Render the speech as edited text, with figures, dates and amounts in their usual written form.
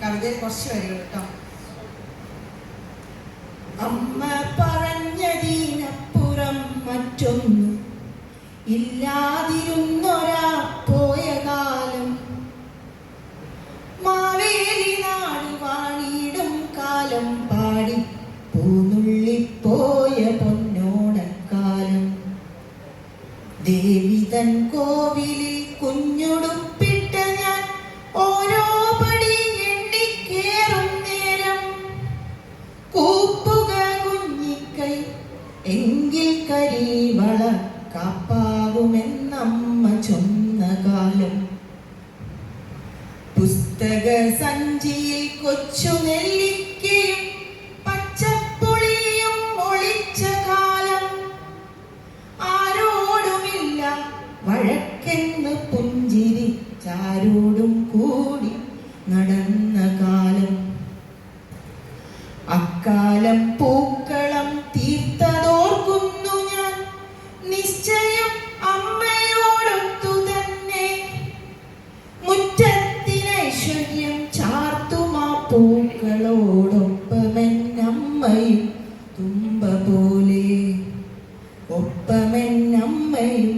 കവിതയിൽ കുറച്ച് വരികൾ കേട്ടോ. അമ്മ പറഞ്ഞതിനപ്പുറം മറ്റൊന്നും ഇല്ലാതിരുന്നൊരാ പോയ കാലം, മാവേലി നാട് വാണിടും കാലം, പാടി പൂനുള്ളിപ്പോയ പൊന്നോണക്കാലം. ദേവിതൻ കോവിലിൽ കുഞ്ഞുടുപ്പിട്ട ഞാൻ ഓരോ പടി എണ്ണിക്കേറും നേരം, കൂപ്പുക കുഞ്ഞിക്കൈ എങ്കിൽ കരിവള കാപ്പാകുമെന്നമ്മ ചൊന്ന കാലം. പുസ്തക സഞ്ചിയിൽ കൊച്ചു നെല്ലിക്കയും പച്ചപ്പുളിയും ഒളിച്ച കാലം, ആരോടുമില്ല വഴക്കെന്ന് പുഞ്ചിരിച്ചാരോടും കൂടി നടന്ന കാലം. അക്കാലം പൂക്കളം തീർത്തതോർക്കുന്നു ഞാൻ, നിശ്ചയം അമ്മയോടൊത്തു തന്നെ. മുറ്റത്തിനൈശ്വര്യം ചാർത്തുമാ പൂക്കളോടൊപ്പമെന്നമ്മയും തുമ്പ പോലെ, ഒപ്പമെന്നമ്മയും